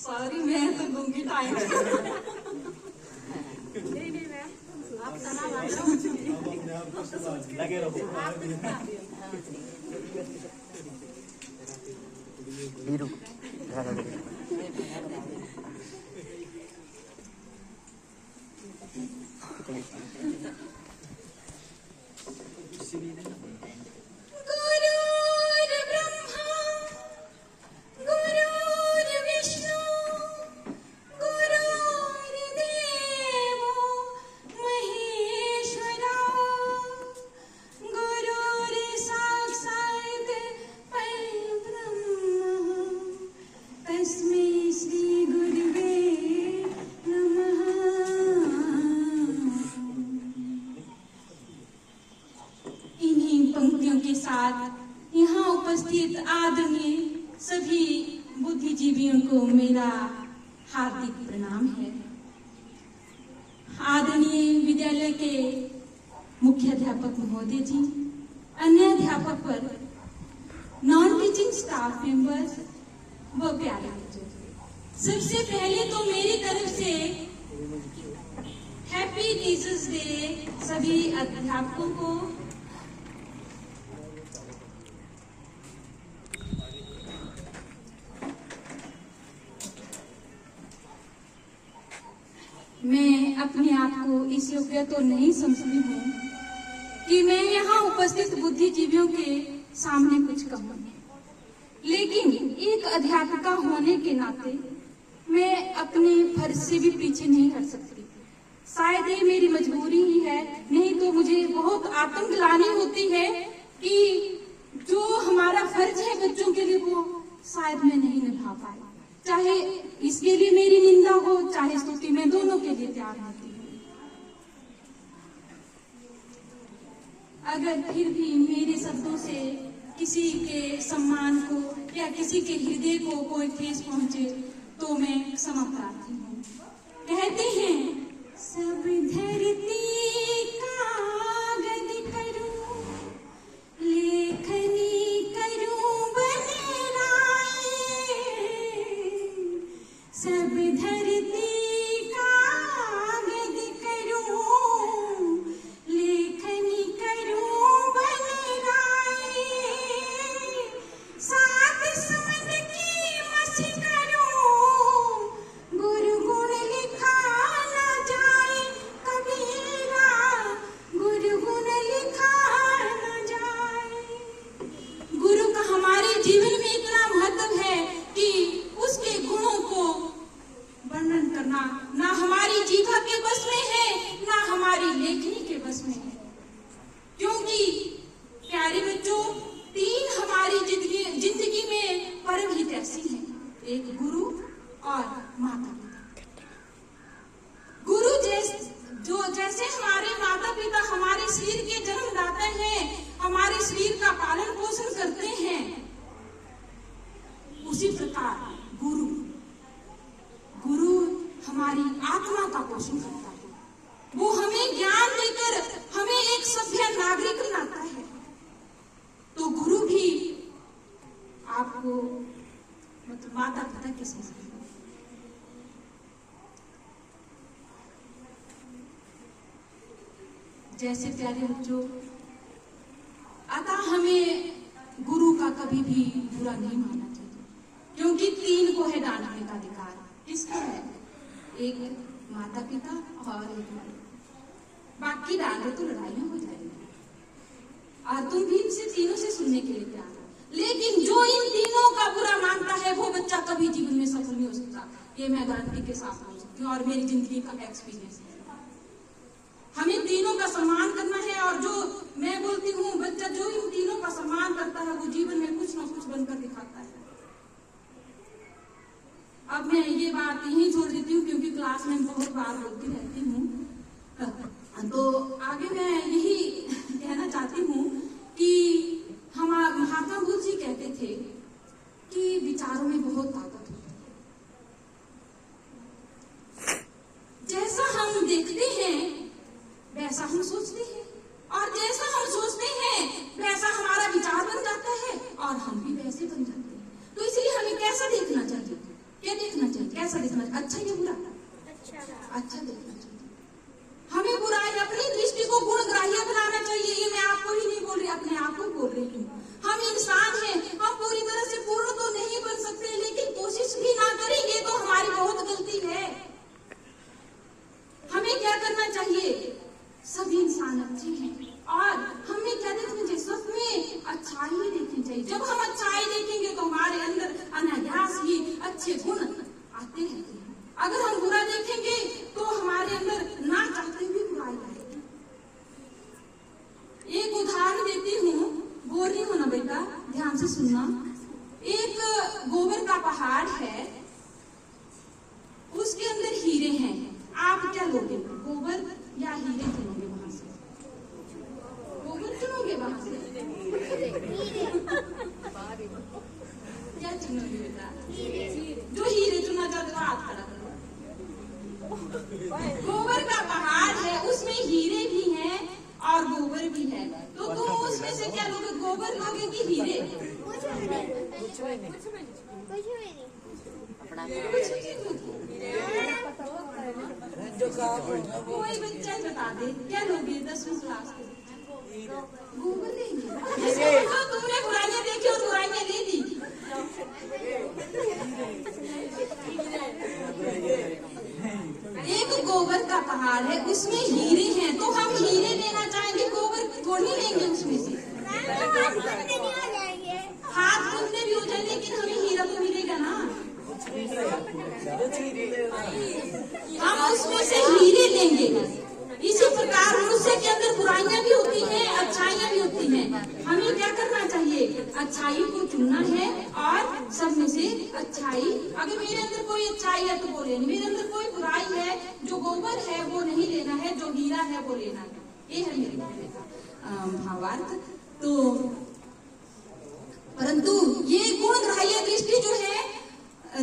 Sorry, मैं तो दूंगी टाइम। लगे रहो। वीरू यहाँ उपस्थित आदरणीय सभी बुद्धिजीवियों को मेरा हार्दिक प्रणाम है। आदरणीय विद्यालय के मुख्य अध्यापक महोदय जी, अन्य अध्यापक पर, नॉन टीचिंग स्टाफ मेंबर्स व प्यारे बच्चों, सबसे पहले तो मेरी तरफ से हैप्पी टीचर्स डे सभी अध्यापकों को। मैं अपने आप को इस योग्य तो नहीं समझती हूँ कि मैं यहाँ उपस्थित बुद्धिजीवियों के सामने कुछ कहूँ, लेकिन एक अध्यापिका होने के नाते मैं अपने फर्ज से भी पीछे नहीं हट सकती। शायद ये मेरी मजबूरी ही है, नहीं तो मुझे बहुत आत्मग्लानि होती है कि जो हमारा फर्ज है बच्चों के लिए वो शायद मैं नहीं निभा पाई। चाहे इसके लिए मेरी निंदा हो, चाहे स्तुति, मैं दोनों के लिए तैयार होती हूँ। अगर फिर भी मेरे शब्दों से किसी के सम्मान को या किसी के हृदय को कोई ठेस पहुंचे तो मैं क्षमा प्रार्थी हूँ। कहते हैं, सब धरती कागज करूं, लेखनी करूं बनराए, सब धरती कागज करूं, लेखनी करूं बनराए, सात समझ की मसी करूं, गुरु गुण लिखा न जाए कबीरा, गुरु गुण लिखा न जाए। गुरु का हमारे जीवन में इतना महत्व है कि उसके गुणों को वर्णन करना ना हमारी जीवा के बस में है, ना हमारी लेखनी के बस में है। क्योंकि प्यारे बच्चों, तीन हमारी जिंदगी में परम हित ऐसी हैं, एक गुरु और माता पिता। गुरु जैसे हमारे माता पिता हमारे शरीर के जन्मदाता हैं, हमारे शरीर का पालन पोषण करते हैं, उसी प्रकार गुरु हमारी आत्मा का पोषण करता है। वो हमें ज्ञान देकर हमें एक सभ्य नागरिक बनाता है। तो गुरु भी आपको मतलब माता पिता के समान है। जैसे प्यारे बच्चों, अतः हमें गुरु का कभी भी बुरा नहीं मानना चाहिए, क्योंकि तीन को है डांटने का अधिकार। किसको है? एक माता पिता और एक गुरु। बाकी डांटे तो लड़ाइयां हो जाएंगी और तुम भी इनसे तीनों से सुनने के लिए तैयार हो। लेकिन जो इन तीनों का बुरा मानता है वो बच्चा कभी जीवन में सफल नहीं हो सकता। ये मैं गारंटी के साथ बोल सकती हूँ और मेरी जिंदगी का एक्सपीरियंस है। हमें तीनों का सम्मान करना है और जो मैं बोलती हूँ, बच्चा जो इन तीनों का सम्मान करता है वो जीवन में कुछ ना कुछ बनकर दिखाता है। अब मैं ये बात यहीं छोड़ देती हूँ क्योंकि क्लास में बहुत बार बोलती रहती हूँ। तो आगे मैं यही कहना चाहती हूँ कि हमारे महात्मा बुद्ध जी कहते थे कि विचारों में बहुत ताकत होती है। जैसा हम देखते हैं वैसा हम सोचते हैं, और जैसा हम सोचते हैं वैसा हमारा विचार बन जाता है और हम भी वैसे बन जाते हैं। तो इसलिए हमें कैसा देखना चाहिए, क्या देखना चाहिए, कैसा देखना, अच्छा या बुरा? अच्छा देखना चाहिए। हमें बुराई अपनी दृष्टि को गुणग्राह्य बनाना चाहिए। ये मैं आपको ही नहीं बोल रही, अपने आप को बोल रही हूँ। हम इंसान हैं, हम पूरी तरह से पूर्ण तो नहीं बन सकते, लेकिन कोशिश भी ना करेंगे तो हमारी बहुत गलती है। हमें क्या करना चाहिए? सभी इंसान अच्छे हैं और हमें क्या देखना चाहिए? सब में अच्छाई ही देखनी चाहिए। जब हम अच्छाई देखेंगे तो हमारे अंदर अनायास ही अच्छे गुण आते रहते हैं। अगर हम बुरा देखेंगे तो हमारे अंदर ना चाहते हुए बुराई आएगी। एक उदाहरण देती हूँ, बोल रही हूँ ना बेटा, ध्यान से सुनना। एक गोबर का पहाड़ है, उसके अंदर हीरे हैं। आप क्या लोगे, गोबर या हीरे चुनोगे? वहां से गोबर चुनोगे? वहां से क्या चुनोगे बेटा? जो हीरे चुनना चाहते हो हाथ खड़ा करो। गोबर का पहाड़ है, उसमें हीरे भी हैं और गोबर भी है, तो तुम उसमें से क्या लोगे? गोबर लोगे कि हीरे? कुछ कोई बच्चा बता दे, क्या लोगे? 10वीं क्लास के गोबर लेंगे। तो तुमने बुराइयां देखी और बुराइयां ले दी। एक गोबर का पहाड़ है, उसमें हीरे हैं, तो हम हीरे लेना चाहेंगे, गोबर थोड़ी लेंगे उसमें से। हाथ खुलने भी हो जाए, लेकिन हमें हीरा तो मिलेगा ना। हम उसमें से हीरे लेंगे। इसी प्रकार मनुष्य के अंदर बुराइयां भी होती हैं, अच्छाइयां भी होती हैं। हमें क्या करना चाहिए? अच्छाई को चुनना है और सब में से अच्छाई। अगर मेरे अंदर कोई अच्छाई है तो वो लेनी, मेरे अंदर कोई बुराई है, जो गोबर है वो नहीं लेना है, जो हीरा है वो लेना है। ये है मेरे कहने का भावार्थ। तो परंतु ये गुणग्राह्य दृष्टि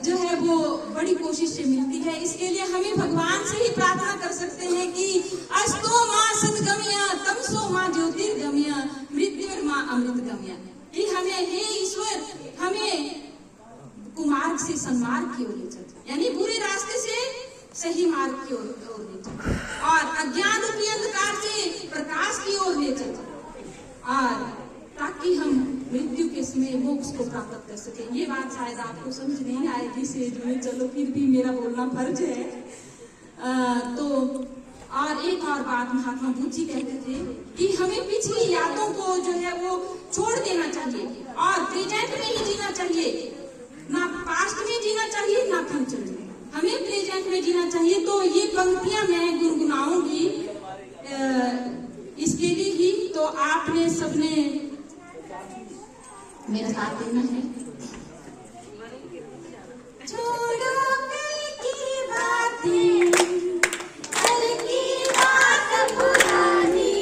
जो है वो बड़ी कोशिश से मिलती है। इसके लिए हमें भगवान से ही प्रार्थना कर सकते हैं कि अस्तो माँ सतगम्य, तमसो माँ ज्योतिर्गम्य, मृत्युर् माँ अमृतगम्य। कि हमें, हे ईश्वर, हमें कुमार्ग से सन्मार्ग की ओर ले चल, यानी बुरे रास्ते से सही मार्ग की ओर ले चल, और अज्ञान रूपी अंधकार से प्रकाश की ओर ले चल, और ताकि हम मृत्यु के समय मोक्ष को प्राप्त कर सके। ये बात शायद आपको समझ नहीं आएगी सेज में, चलो फिर भी मेरा बोलना फर्ज है। तो और एक और बात महात्मा बुद्ध जी कहते थे कि हमें पिछली यादों को जो है वो छोड़ देना चाहिए और प्रेजेंट में ही जीना चाहिए। ना पास्ट में जीना चाहिए, ना फ्यूचर में, हमें प्रेजेंट में जीना चाहिए। तो ये पंक्तियां मैं गुनगुनाऊंगी इसके लिए ही, तो आपने सबने मेरा साथ देना है। छोड़ो कल की बातें, कल की बात पुरानी,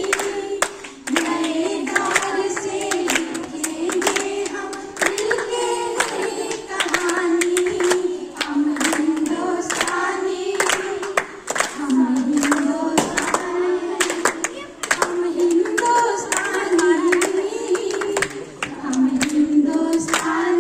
नए दौर से लिखेंगे हम मिलके नई कहानी। हम हिंदुस्तानी, हम हिंदुस्तानी, हम हिंदुस्तानी, हम हिंदुस्तानी।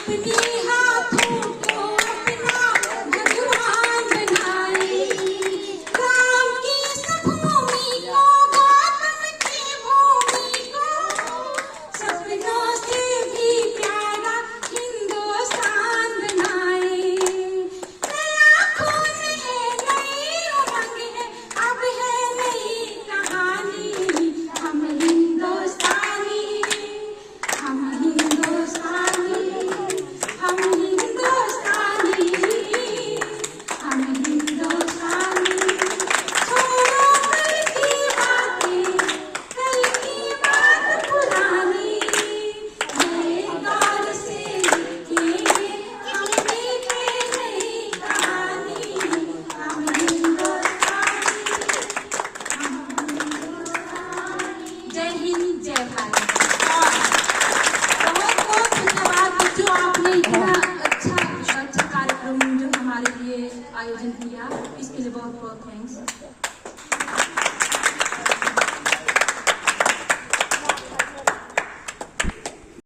अपनी हाथों को अपना भगवान बनाए, राम की सब भूमि को, गौतम की भूमि को, सपनों से भी प्यारा हिंदुस्तान बनाए। नया खून है, नई उमंग है, अब है नई कहानी। हम हिंदुस्तानी, हम हिंदुस्तानी, हम हिंदुस्तानी, हम हिंदुस्तानी। छोड़ो कल की बातें, कल की बात पुरानी, नए दौर से लिखेंगे हम एक नई कहानी। हम हिंदुस्तानी, हम हिंदुस्तानी। जय हिंद, जय भारत। बहुत बहुत धन्यवाद बच्चों, आपने इतना अच्छा अच्छा कार्यक्रम जो हमारे लिए आयोजन किया, इसके लिए बहुत बहुत थैंक्स।